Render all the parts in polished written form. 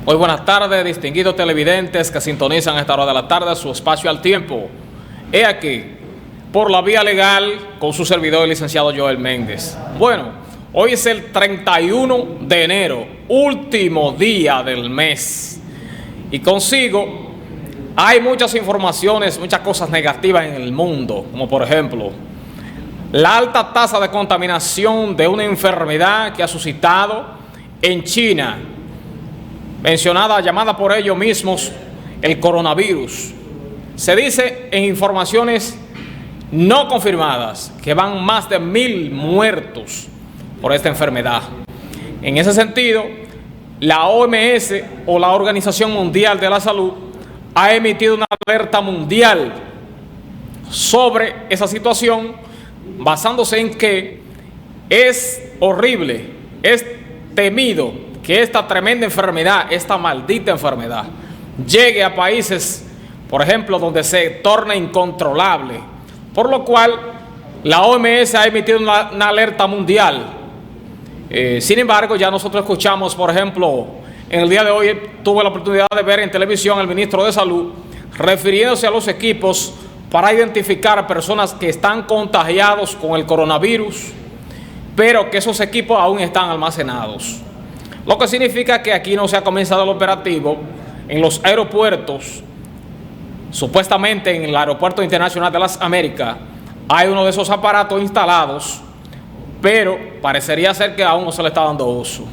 Muy buenas tardes, distinguidos televidentes que sintonizan a esta hora de la tarde su espacio al tiempo. He aquí, por la vía legal, con su servidor el licenciado Joel Méndez. Bueno, hoy es el 31 de enero, último día del mes. Y consigo, hay muchas informaciones, muchas cosas negativas en el mundo, como por ejemplo, la alta tasa de contaminación de una enfermedad que ha suscitado en China, llamada por ellos mismos el coronavirus. Se dice en informaciones no confirmadas que van más de 1000 muertos por esta enfermedad. En ese sentido, la OMS o la Organización Mundial de la Salud ha emitido una alerta mundial sobre esa situación, basándose en que es horrible, es temido que esta tremenda enfermedad, esta maldita enfermedad, llegue a países, por ejemplo, donde se torne incontrolable, por lo cual la OMS ha emitido una alerta mundial. Sin embargo, ya nosotros escuchamos, por ejemplo, en el día de hoy tuve la oportunidad de ver en televisión al ministro de Salud refiriéndose a los equipos para identificar a personas que están contagiados con el coronavirus, pero que esos equipos aún están almacenados. Lo que significa que aquí no se ha comenzado el operativo en los aeropuertos. Supuestamente en el Aeropuerto Internacional de las Américas hay uno de esos aparatos instalados, pero parecería ser que aún no se le está dando uso.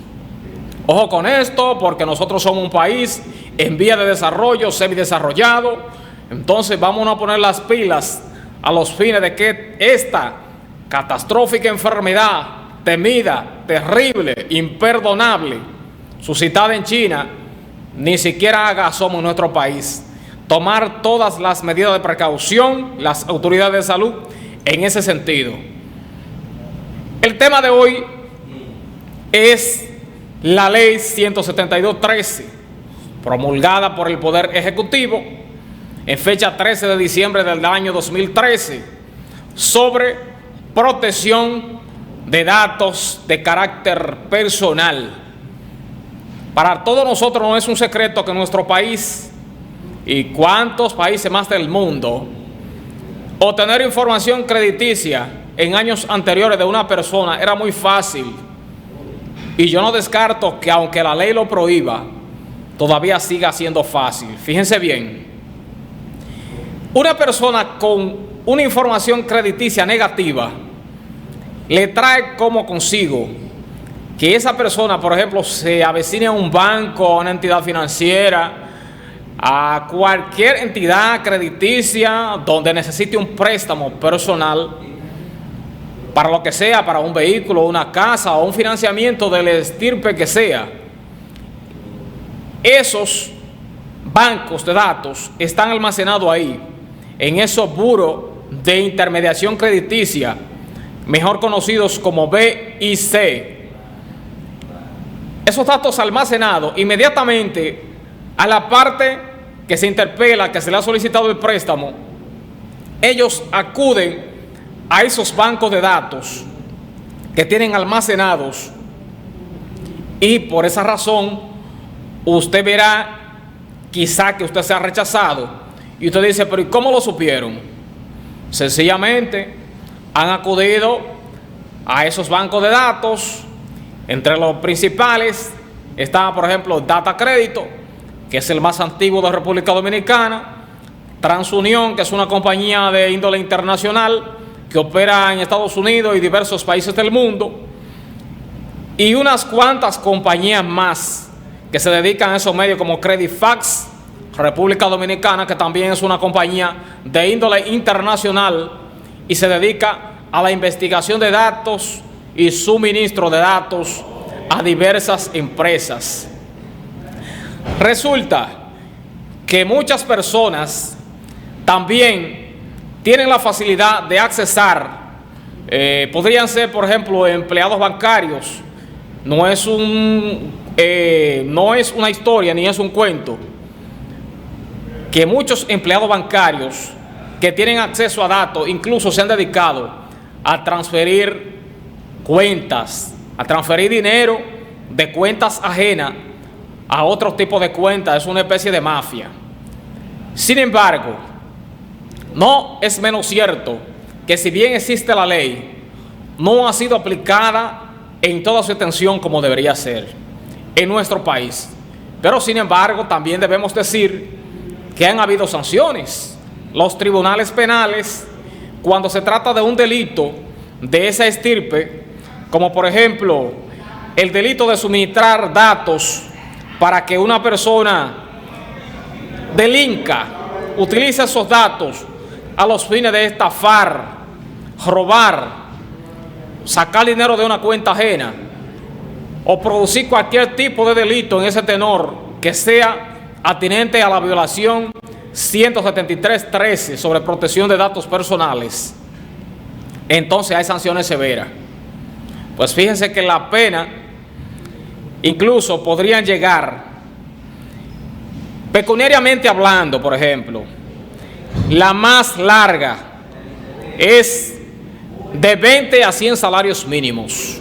Ojo con esto, porque nosotros somos un país en vía de desarrollo, semidesarrollado. Entonces vamos a poner las pilas a los fines de que esta catastrófica enfermedad, temida, terrible, imperdonable, suscitada en China, ni siquiera haga asomo en nuestro país. Tomar todas las medidas de precaución, las autoridades de salud, en ese sentido. El tema de hoy es la ley 172-13, promulgada por el Poder Ejecutivo en fecha 13 de diciembre del año 2013, sobre protección de datos de carácter personal. Para todos nosotros no es un secreto que nuestro país y cuántos países más del mundo, obtener información crediticia en años anteriores de una persona era muy fácil. Y yo no descarto que aunque la ley lo prohíba, todavía siga siendo fácil. Fíjense bien, una persona con una información crediticia negativa le trae como consigo que esa persona, por ejemplo, se avecine a un banco, a una entidad financiera, a cualquier entidad crediticia donde necesite un préstamo personal para lo que sea, para un vehículo, una casa o un financiamiento del estirpe que sea. Esos bancos de datos están almacenados ahí, en esos buros de intermediación crediticia, mejor conocidos como BIC. Esos datos almacenados inmediatamente a la parte que se interpela, que se le ha solicitado el préstamo, ellos acuden a esos bancos de datos que tienen almacenados, y por esa razón usted verá quizá que usted sea rechazado y usted dice, pero ¿y cómo lo supieron? Sencillamente han acudido a esos bancos de datos. Entre los principales está, por ejemplo, Data Crédito, que es el más antiguo de República Dominicana, TransUnión, que es una compañía de índole internacional que opera en Estados Unidos y diversos países del mundo, y unas cuantas compañías más que se dedican a esos medios, como Credifax, República Dominicana, que también es una compañía de índole internacional y se dedica a la investigación de datos y suministro de datos a diversas empresas. Resulta que muchas personas también tienen la facilidad de accesar, podrían ser, por ejemplo, empleados bancarios. No es una historia ni es un cuento que muchos empleados bancarios que tienen acceso a datos incluso se han dedicado a transferir cuentas, a transferir dinero de cuentas ajenas a otro tipo de cuenta, es una especie de mafia. Sin embargo, no es menos cierto que si bien existe la ley, no ha sido aplicada en toda su extensión como debería ser en nuestro país. Pero sin embargo, también debemos decir que han habido sanciones. Los tribunales penales, cuando se trata de un delito de esa estirpe, como por ejemplo el delito de suministrar datos para que una persona delinca, utilice esos datos a los fines de estafar, robar, sacar dinero de una cuenta ajena o producir cualquier tipo de delito en ese tenor que sea atinente a la violación 173.13 sobre protección de datos personales, entonces hay sanciones severas. Pues fíjense que la pena incluso podrían llegar, pecuniariamente hablando, por ejemplo, la más larga es de 20 a 100 salarios mínimos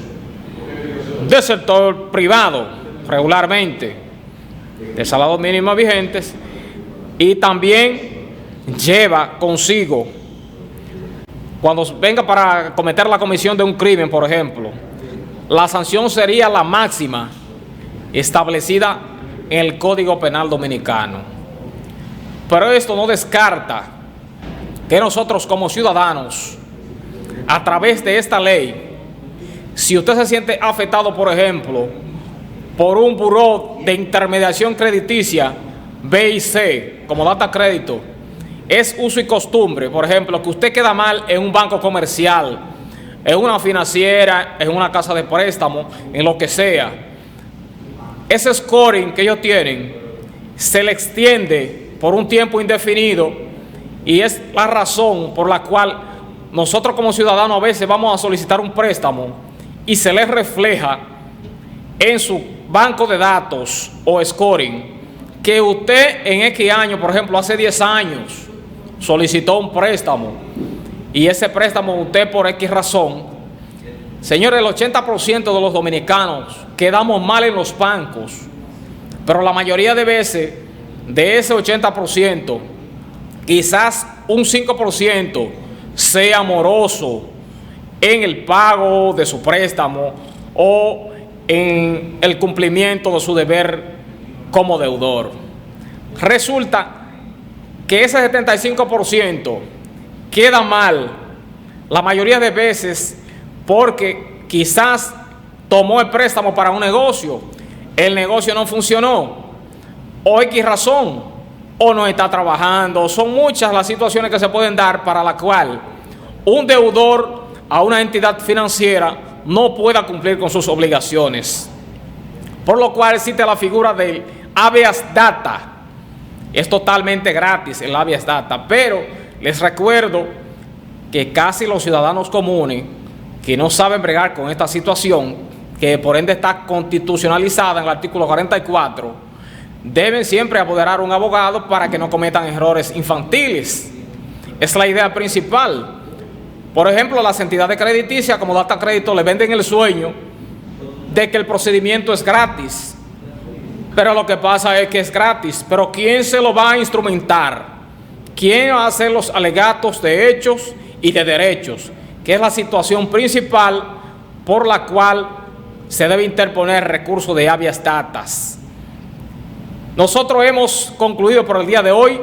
del sector privado, regularmente, de salarios mínimos vigentes, y también lleva consigo, cuando venga para cometer la comisión de un crimen, por ejemplo, la sanción sería la máxima establecida en el Código Penal Dominicano. Pero esto no descarta que nosotros como ciudadanos, a través de esta ley, si usted se siente afectado, por ejemplo, por un buró de intermediación crediticia B y C, como Data Crédito, es uso y costumbre, por ejemplo, que usted queda mal en un banco comercial, en una financiera, en una casa de préstamo, en lo que sea. Ese scoring que ellos tienen se le extiende por un tiempo indefinido y es la razón por la cual nosotros como ciudadanos a veces vamos a solicitar un préstamo y se les refleja en su banco de datos o scoring que usted en X años, por ejemplo, hace 10 años, solicitó un préstamo y ese préstamo usted por X razón. Señores, el 80% de los dominicanos quedamos mal en los bancos, pero la mayoría de veces de ese 80%, quizás un 5% sea moroso en el pago de su préstamo o en el cumplimiento de su deber como deudor. Resulta que ese 75% queda mal la mayoría de veces porque quizás tomó el préstamo para un negocio, el negocio no funcionó, o X razón, o no está trabajando. Son muchas las situaciones que se pueden dar para la cual un deudor a una entidad financiera no pueda cumplir con sus obligaciones. Por lo cual existe la figura del habeas data. Es totalmente gratis el habeas data, pero les recuerdo que casi los ciudadanos comunes que no saben bregar con esta situación, que por ende está constitucionalizada en el artículo 44, deben siempre apoderar a un abogado para que no cometan errores infantiles. Es la idea principal. Por ejemplo, las entidades crediticias como Data Crédito le venden el sueño de que el procedimiento es gratis. Pero lo que pasa es que es gratis. Pero ¿quién se lo va a instrumentar? ¿Quién va a hacer los alegatos de hechos y de derechos? Que es la situación principal por la cual se debe interponer recurso de habeas data. Nosotros hemos concluido por el día de hoy.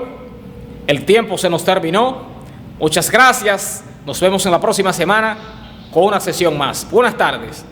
El tiempo se nos terminó. Muchas gracias. Nos vemos en la próxima semana con una sesión más. Buenas tardes.